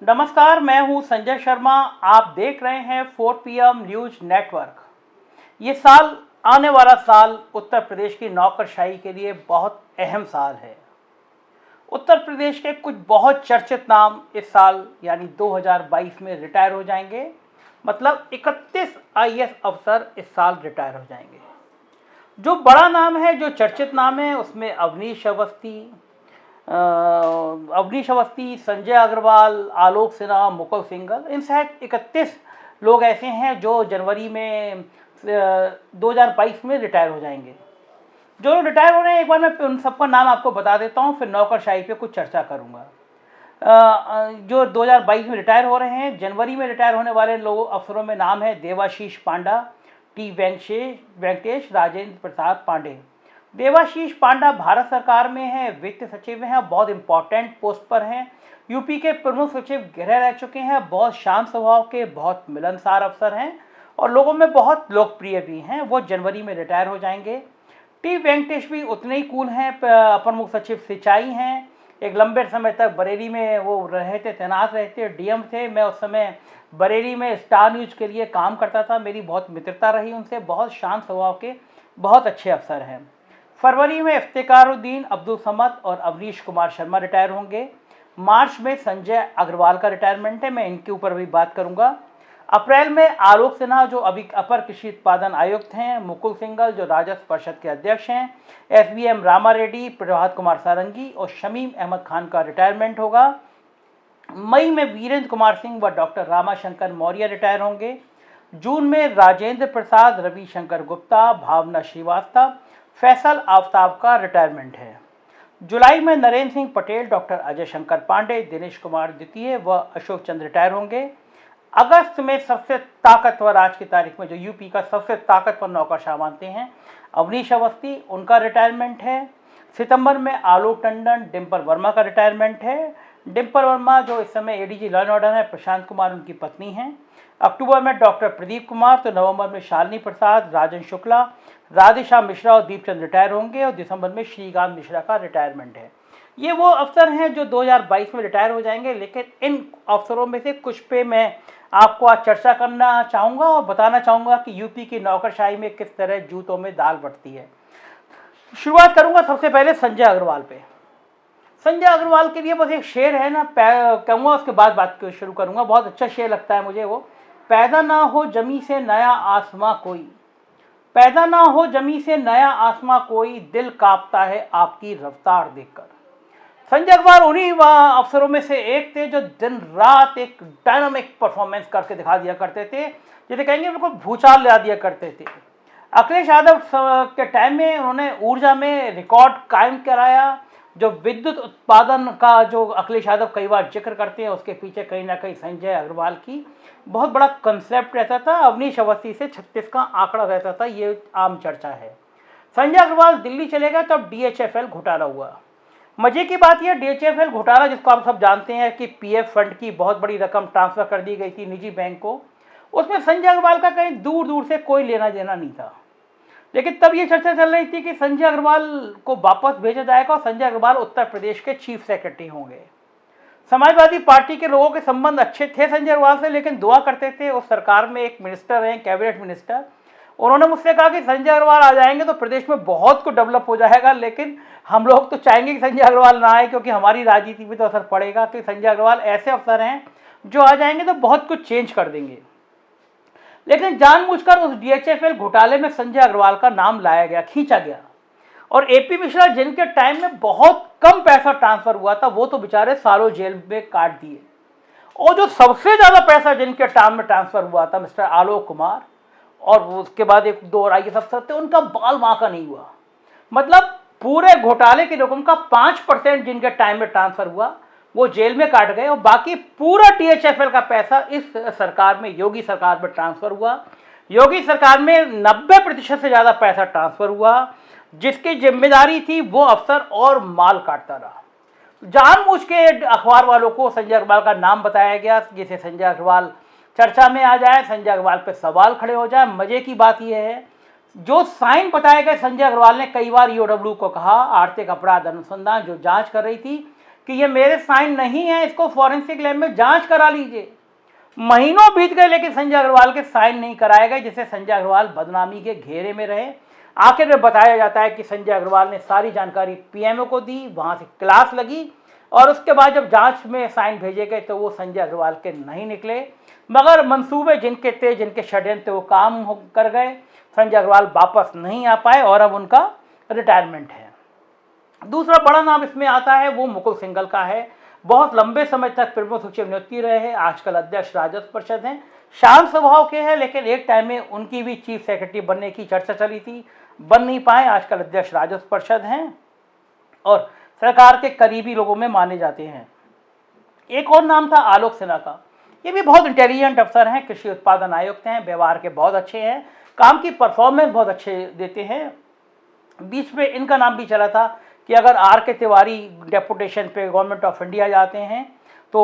नमस्कार, मैं हूं संजय शर्मा। आप देख रहे हैं 4 PM न्यूज नेटवर्क। ये साल, आने वाला साल उत्तर प्रदेश की नौकरशाही के लिए बहुत अहम साल है। उत्तर प्रदेश के कुछ बहुत चर्चित नाम इस साल यानी 2022 में रिटायर हो जाएंगे। मतलब 31 IAS अफसर इस साल रिटायर हो जाएंगे। जो बड़ा नाम है, जो चर्चित नाम है, उसमें अवनीश अवस्थी, संजय अग्रवाल, आलोक सिन्हा, मुकुल सिंघल, इन शायद 31 लोग ऐसे हैं जो जनवरी में 2022 में रिटायर हो जाएंगे। जो लोग रिटायर हो रहे हैं, एक बार मैं उन सबका नाम आपको बता देता हूं, फिर नौकरशाही पे कुछ चर्चा करूंगा। जो 2022 में रिटायर हो रहे हैं, जनवरी में रिटायर होने वाले लोगों अफसरों में नाम है देवाशीष पांडा, टी वेंकटेश, राजेंद्र प्रसाद पांडे। देवाशीष पांडा भारत सरकार में हैं, वित्त सचिव हैं, बहुत इंपॉर्टेंट पोस्ट पर हैं। यूपी के प्रमुख सचिव गृह रह चुके हैं, बहुत शांत स्वभाव के, बहुत मिलनसार अफसर हैं और लोगों में बहुत लोकप्रिय भी हैं। वो जनवरी में रिटायर हो जाएंगे। टी वेंकटेश भी उतने ही कूल हैं, प्रमुख सचिव सिंचाई हैं। एक लंबे समय तक बरेली में वो रहे थे, तैनात रहे थे, DM थे। मैं उस समय बरेली में स्टार न्यूज के लिए काम करता था, मेरी बहुत मित्रता रही उनसे। बहुत शांत स्वभाव के, बहुत अच्छे अफसर हैं। फरवरी में इफ्तिखारुद्दीन अब्दुल समद और अवनीश कुमार शर्मा रिटायर होंगे। मार्च में संजय अग्रवाल का रिटायरमेंट है, मैं इनके ऊपर भी बात करूंगा। अप्रैल में आलोक सिन्हा जो अभी अपर कृषि उत्पादन आयुक्त हैं, मुकुल सिंघल जो राजस्व परिषद के अध्यक्ष हैं, SBM रामा रेड्डी, प्रभात कुमार सारंगी और शमीम अहमद खान का रिटायरमेंट होगा। मई में वीरेंद्र कुमार सिंह व डॉक्टर रामाशंकर मौर्य रिटायर होंगे। जून में राजेंद्र प्रसाद, रविशंकर गुप्ता, भावना श्रीवास्तव, फैसल आफ्ताब का रिटायरमेंट है। जुलाई में नरेंद्र सिंह पटेल, डॉक्टर अजय शंकर पांडे, दिनेश कुमार द्वितीय व अशोक चंद्र रिटायर होंगे। अगस्त में सबसे ताकतवर, आज की तारीख में जो यूपी का सबसे ताकतवर नौकरशाह मानते हैं, अवनीश अवस्थी, उनका रिटायरमेंट है। सितंबर में आलोक टंडन, डिम्पल वर्मा का रिटायरमेंट है। डिम्पल वर्मा जो इस समय ADG लॉ एंड ऑर्डर है, प्रशांत कुमार उनकी पत्नी हैं। अक्टूबर में डॉक्टर प्रदीप कुमार, तो नवंबर में शालिनी प्रसाद, राजन शुक्ला, राधेश्याम मिश्रा और दीपचंद रिटायर होंगे और दिसंबर में श्रीकांत मिश्रा का रिटायरमेंट है। ये वो अफसर हैं जो 2022 में रिटायर हो जाएंगे। लेकिन इन अफसरों में से कुछ पे मैं आपको आज चर्चा करना चाहूँगा और बताना चाहूँगा कि यूपी की नौकरशाही में किस तरह जूतों में दाल बटती है। शुरुआत करूँगा सबसे पहले संजय अग्रवाल पे। संजय अग्रवाल के लिए बस एक शेर है ना, कहूँगा, उसके बाद बात शुरू करूँगा। बहुत अच्छा शेर लगता है मुझे वो। पैदा ना हो जमी से नया आसमां कोई, पैदा ना हो जमी से नया आसमां कोई, दिल कांपता है आपकी रफ्तार देखकर। संजय अग्रवाल उन्हीं अफसरों में से एक थे जो दिन रात एक डायनामिक परफॉर्मेंस करके दिखा दिया करते थे, जिसे कहेंगे बिल्कुल भूचाल ला दिया करते थे। अखिलेश यादव के टाइम में उन्होंने ऊर्जा में रिकॉर्ड कायम कराया। जो विद्युत उत्पादन का जो अखिलेश यादव कई बार जिक्र करते हैं, उसके पीछे कहीं ना कहीं संजय अग्रवाल की बहुत बड़ा कंसेप्ट रहता था। अवनीश अवस्थी से 36 का आंकड़ा रहता था, ये आम चर्चा है। संजय अग्रवाल दिल्ली चले गए तब DHFL घोटाला हुआ। मजे की बात यह, DHFL घोटाला जिसको आप सब जानते हैं कि PF फंड की बहुत बड़ी रकम ट्रांसफर कर दी गई थी निजी बैंक को, उसमें संजय अग्रवाल का कहीं दूर दूर से कोई लेना देना नहीं था। लेकिन तब ये चर्चा चल रही थी कि संजय अग्रवाल को वापस भेजा जाएगा और संजय अग्रवाल उत्तर प्रदेश के चीफ सेक्रेटरी होंगे। समाजवादी पार्टी के लोगों के संबंध अच्छे थे संजय अग्रवाल से, लेकिन दुआ करते थे। उस सरकार में एक मिनिस्टर हैं, कैबिनेट मिनिस्टर, उन्होंने मुझसे कहा कि संजय अग्रवाल आ जाएंगे तो प्रदेश में बहुत कुछ डेवलप हो जाएगा। लेकिन हम लोग तो चाहेंगे कि संजय अग्रवाल ना आए, क्योंकि हमारी राजनीति में तो असर पड़ेगा कि संजय अग्रवाल ऐसे अफसर हैं जो आ जाएंगे तो बहुत कुछ चेंज कर देंगे। लेकिन जानबूझकर उस DHFL घोटाले में संजय अग्रवाल का नाम लाया गया, खींचा गया। और AP मिश्रा जिनके टाइम में बहुत कम पैसा ट्रांसफर हुआ था, वो तो बेचारे सालों जेल में काट दिए। और जो सबसे ज्यादा पैसा जिनके टाइम में ट्रांसफर हुआ था, मिस्टर आलोक कुमार, और उसके बाद एक दो IAS अफसर थे, उनका बाल माँ का नहीं हुआ। मतलब पूरे घोटाले की रकम का 5% जिनके टाइम में ट्रांसफर हुआ वो जेल में काट गए, और बाकी पूरा DHFL का पैसा इस सरकार में, योगी सरकार में ट्रांसफर हुआ। योगी सरकार में 90% से ज्यादा पैसा ट्रांसफर हुआ। जिसकी जिम्मेदारी थी वो अफसर और माल काटता रहा। जानबूझ के अखबार वालों को संजय अग्रवाल का नाम बताया गया, जिसे संजय अग्रवाल चर्चा में आ जाए, संजय अग्रवाल पे सवाल खड़े हो जाए। मजे की बात यह है, जो साइन बताए गए, संजय अग्रवाल ने कई बार EOW को कहा, आर्थिक अपराध अनुसंधान जो जांच कर रही थी, कि ये मेरे साइन नहीं है, इसको फॉरेंसिक लैब में जांच करा लीजिए। महीनों बीत गए लेकिन संजय अग्रवाल के साइन नहीं कराए गए, जिससे संजय अग्रवाल बदनामी के घेरे में रहे। आखिर में बताया जाता है कि संजय अग्रवाल ने सारी जानकारी पीएमओ को दी, वहां से क्लास लगी और उसके बाद जब जांच में साइन भेजे गए तो वो संजय अग्रवाल के नहीं निकले, मगर मंसूबे जिनके थे, जिनके षड्यंत्र वो काम कर गए। संजय अग्रवाल वापस नहीं आ पाए और अब उनका रिटायरमेंट है। दूसरा बड़ा नाम इसमें आता है वो मुकुल सिंघल का है। बहुत लंबे समय तक प्रमुख सचिव नियुक्ति रहे हैं, आजकल अध्यक्ष राजस्व परिषद हैं। शांत स्वभाव के हैं, लेकिन एक टाइम में उनकी भी चीफ सेक्रेटरी बनने की चर्चा चली थी, बन नहीं पाए। आजकल अध्यक्ष राजस्व परिषद हैं और सरकार के करीबी लोगों में माने जाते हैं। एक और नाम था आलोक सिन्हा का। ये भी बहुत इंटेलिजेंट अफसर हैं, कृषि उत्पादन आयुक्त हैं, व्यवहार के बहुत अच्छे हैं, काम की परफॉर्मेंस बहुत अच्छे देते हैं। बीच में इनका नाम भी चला था कि अगर आर के तिवारी डेपुटेशन पे गवर्नमेंट ऑफ इंडिया जाते हैं तो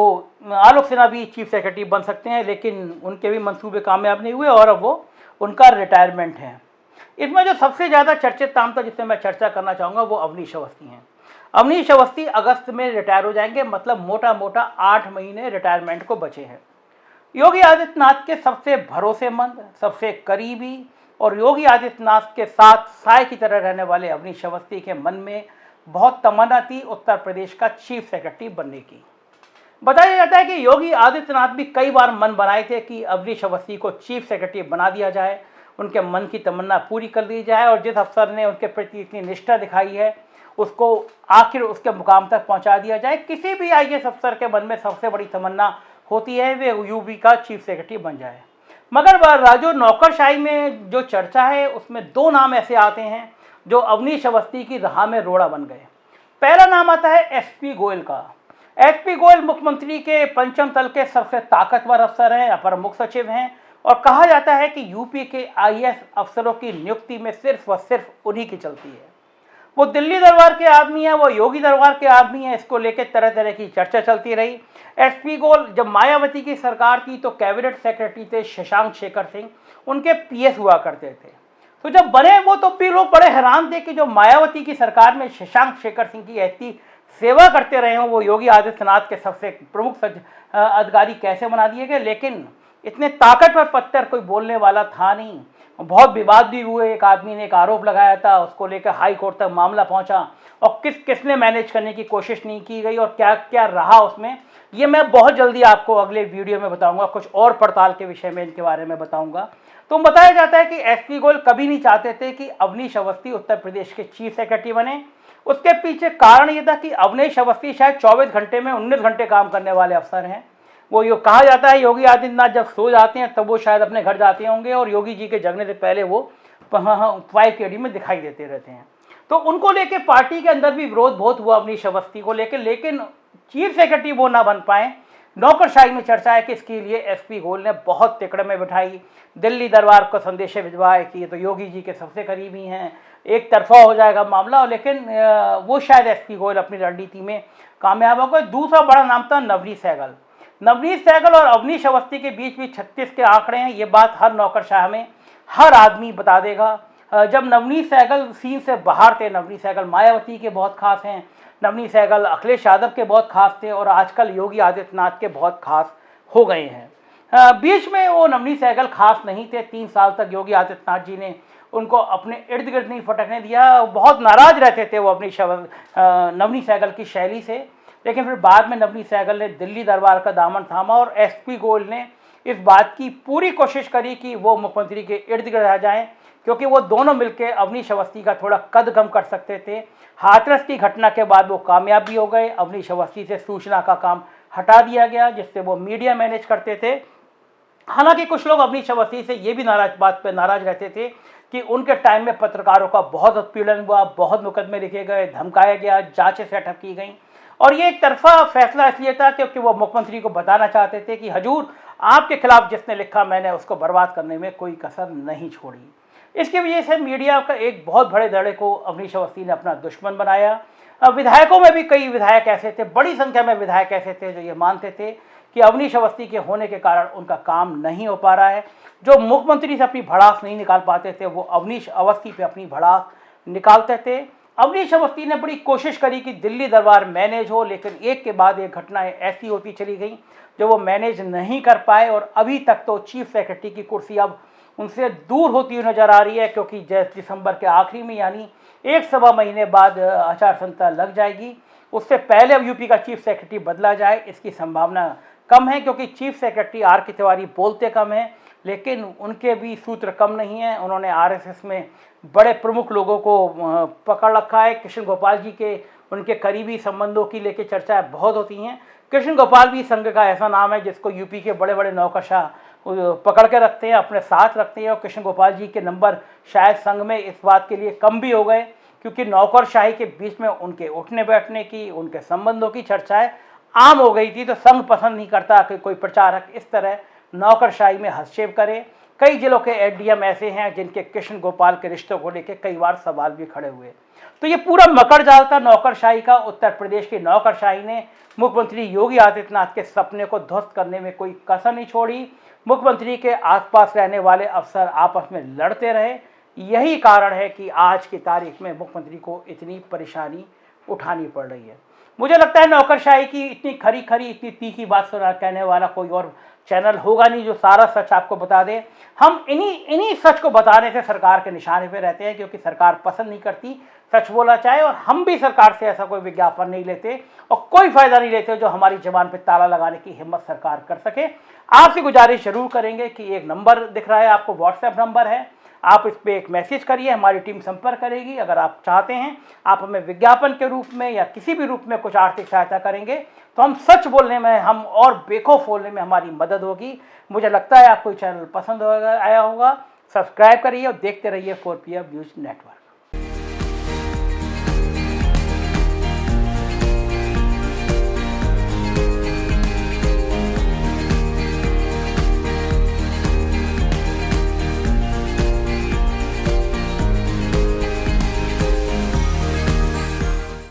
आलोक सिन्हा भी चीफ सेक्रेटरी बन सकते हैं, लेकिन उनके भी मंसूबे कामयाब नहीं हुए और अब वो उनका रिटायरमेंट है। इसमें जो सबसे ज़्यादा चर्चित नाम था जिससे मैं चर्चा करना चाहूँगा वो अवनीश अवस्थी हैं। अवनीश अवस्थी अगस्त में रिटायर हो जाएंगे, मतलब मोटा मोटा 8 महीने रिटायरमेंट को बचे हैं। योगी आदित्यनाथ के सबसे भरोसेमंद, सबसे करीबी और योगी आदित्यनाथ के साथ साय की तरह रहने वाले अवनीश अवस्थी के मन में बहुत तमन्ना थी उत्तर प्रदेश का चीफ सेक्रेटरी बनने की। बताया जाता है कि योगी आदित्यनाथ भी कई बार मन बनाए थे कि अवनीश अवस्थी को चीफ सेक्रेटरी बना दिया जाए, उनके मन की तमन्ना पूरी कर दी जाए और जिस अफसर ने उनके प्रति इतनी निष्ठा दिखाई है उसको आखिर उसके मुकाम तक पहुंचा दिया जाए। किसी भी आईएएस अफसर के मन में सबसे बड़ी तमन्ना होती है वे यूपी का चीफ सेक्रेटरी बन जाए। मगर राजो नौकरशाही में जो चर्चा है उसमें 2 नाम ऐसे आते हैं जो अवनीश अवस्थी की राह में रोड़ा बन गए। पहला नाम आता है एसपी गोयल का। एसपी गोयल मुख्यमंत्री के पंचम तल के सबसे ताकतवर अफसर हैं, अपर मुख्य सचिव हैं और कहा जाता है कि यूपी के आईएएस अफसरों की नियुक्ति में सिर्फ व सिर्फ उन्हीं की चलती है। वो दिल्ली दरबार के आदमी है, वो योगी दरबार के आदमी है, इसको लेकर तरह तरह की चर्चा चलती रही। एसपी गोयल जब मायावती की सरकार थी तो कैबिनेट सेक्रेटरी थे शशांक शेखर सिंह, उनके पीएस हुआ करते थे। तो जब बने वो तो भी लोग बड़े हैरान थे कि जो मायावती की सरकार में शशांक शेखर सिंह की ऐसी सेवा करते रहे हों वो योगी आदित्यनाथ के सबसे प्रमुख अधिकारी कैसे बना दिए गए। लेकिन इतने ताकतवर पत्थर कोई बोलने वाला था नहीं। बहुत विवाद भी हुए, एक आदमी ने एक आरोप लगाया था, उसको लेकर हाई कोर्ट तक मामला पहुंचा और किसने मैनेज करने की कोशिश नहीं की गई और क्या क्या रहा उसमें, ये मैं बहुत जल्दी आपको अगले वीडियो में बताऊंगा। कुछ और पड़ताल के विषय में इनके बारे में बताऊंगा। तो बताया जाता है कि एसपी गोयल कभी नहीं चाहते थे कि अवनीश अवस्थी उत्तर प्रदेश के चीफ सेक्रेटरी बने। उसके पीछे कारण ये था कि अवनीश अवस्थी शायद 24 घंटे में 19 घंटे काम करने वाले अफसर हैं। वो यो कहा जाता है योगी आदित्यनाथ जब सो जाते हैं तब वो शायद अपने घर जाते होंगे और योगी जी के जगने से पहले वो 5KD में दिखाई देते रहते हैं। तो उनको लेके पार्टी के अंदर भी विरोध बहुत हुआ अवनीश अवस्थी को लेकर, लेकिन चीफ सेक्रेटरी वो ना बन पाए। नौकरशाही में चर्चा है कि इसके लिए एसपी गोयल ने बहुत तिकड़ में बिठाई, दिल्ली दरबार को संदेश भिजवाए कि ये तो योगी जी के सबसे करीबी हैं, एक तरफा हो जाएगा मामला, लेकिन वो शायद एसपी गोयल अपनी रणनीति में कामयाब हो गए। दूसरा बड़ा नाम था नवनीत सहगल। नवनीत सहगल और अवनीश अवस्थी के बीच भी 36 के आंकड़े हैं। ये बात हर नौकरशाह में हर आदमी बता देगा। जब नवनीत सहगल सीन से बाहर थे, नवनीत सहगल मायावती के बहुत खास हैं, नवनीत सहगल अखिलेश यादव के बहुत खास थे और आजकल योगी आदित्यनाथ के बहुत खास हो गए हैं। बीच में वो नवनीत सहगल खास नहीं थे। 3 साल तक योगी आदित्यनाथ जी ने उनको अपने इर्द गिर्द नहीं फटकने दिया। बहुत नाराज रहते थे वो अपनी नवनीत सहगल की शैली से। लेकिन फिर बाद में नवनीत सहगल ने दिल्ली दरबार का दामन थामा और एसपी गोयल ने इस बात की पूरी कोशिश करी कि वो मुख्यमंत्री के इर्द गिर्द आ जाएं, क्योंकि वो दोनों मिलकर अवनीश अवस्थी का थोड़ा कद कम कर सकते थे। हाथरस की घटना के बाद वो कामयाब भी हो गए। अवनीश अवस्थी से सूचना का काम हटा दिया गया जिससे वो मीडिया मैनेज करते थे। हालांकि कुछ लोग अवनीश अवस्थी से ये भी नाराज रहते थे कि उनके टाइम में पत्रकारों का बहुत उत्पीड़न हुआ, बहुत मुकदमे लिखे गए, धमकाया गया, जांचें सेटअप की गई और ये एक तरफा फैसला इसलिए था क्योंकि वो मुख्यमंत्री को बताना चाहते थे कि हजूर आपके खिलाफ जिसने लिखा मैंने उसको बर्बाद करने में कोई कसर नहीं छोड़ी। इसकी वजह से मीडिया का एक बहुत बड़े धड़े को अवनीश अवस्थी ने अपना दुश्मन बनाया। विधायकों में भी कई विधायक ऐसे थे, बड़ी संख्या में विधायक ऐसे थे जो ये मानते थे कि अवनीश अवस्थी के होने के कारण उनका काम नहीं हो पा रहा है। जो मुख्यमंत्री से अपनी भड़ास नहीं निकाल पाते थे वो अवनीश अवस्थी पे अपनी भड़ास निकालते थे। अवनीश अवस्थी ने बड़ी कोशिश करी कि दिल्ली दरबार मैनेज हो, लेकिन एक के बाद एक घटनाएं ऐसी होती चली गई जो वो मैनेज नहीं कर पाए और अभी तक तो चीफ सेक्रेटरी की कुर्सी अब उनसे दूर होती हुई नजर आ रही है, क्योंकि दिसंबर के आखिरी में यानी 1 सवा महीने बाद आचार संहिता लग जाएगी। उससे पहले अब यूपी का चीफ सेक्रेटरी बदला जाए इसकी संभावना कम है, क्योंकि चीफ सेक्रेटरी आर के तिवारी बोलते कम हैं लेकिन उनके भी सूत्र कम नहीं हैं। उन्होंने आरएसएस में बड़े प्रमुख लोगों को पकड़ रखा है। कृष्ण गोपाल जी के उनके करीबी संबंधों की लेके चर्चाएं बहुत होती हैं। कृष्ण गोपाल भी संघ का ऐसा नाम है जिसको यूपी के बड़े बड़े नौकरशाह पकड़ के रखते हैं, अपने साथ रखते हैं, और कृष्ण गोपाल जी के नंबर शायद संघ में इस बात के लिए कम भी हो गए क्योंकि नौकरशाही के बीच में उनके उठने बैठने की, उनके संबंधों की चर्चाएं आम हो गई थी। तो संघ पसंद नहीं करता कि कोई प्रचारक इस तरह नौकरशाही में हस्तक्षेप करे। कई जिलों के एडीएम ऐसे हैं जिनके कृष्ण गोपाल के रिश्तों को लेकर कई बार सवाल भी खड़े हुए। तो ये पूरा मकड़ जाल था नौकरशाही का। उत्तर प्रदेश की नौकरशाही ने मुख्यमंत्री योगी आदित्यनाथ के सपने को ध्वस्त करने में कोई कसर नहीं छोड़ी। मुख्यमंत्री के आसपास रहने वाले अफसर आपस में लड़ते रहे। यही कारण है कि आज की तारीख में मुख्यमंत्री को इतनी परेशानी उठानी पड़ रही है। मुझे लगता है नौकरशाही की इतनी खरी खरी इतनी तीखी बात सुना कहने वाला कोई और चैनल होगा नहीं जो सारा सच आपको बता दे। हम इन्हीं सच को बताने से सरकार के निशाने पे रहते हैं, क्योंकि सरकार पसंद नहीं करती सच बोला चाहे, और हम भी सरकार से ऐसा कोई विज्ञापन नहीं लेते और कोई फायदा नहीं लेते जो हमारी जबान पे ताला लगाने की हिम्मत सरकार कर सके। आपसे गुजारिश जरूर करेंगे कि एक नंबर दिख रहा है आपको, व्हाट्सएप नंबर है, आप इस पर एक मैसेज करिए, हमारी टीम संपर्क करेगी। अगर आप चाहते हैं आप हमें विज्ञापन के रूप में या किसी भी रूप में कुछ आर्थिक सहायता करेंगे तो हम सच बोलने में, हम और बेखौफ बोलने में हमारी मदद होगी। मुझे लगता है आपको चैनल पसंद आया होगा। सब्सक्राइब करिए और देखते रहिए 4PM न्यूज़ नेटवर्क।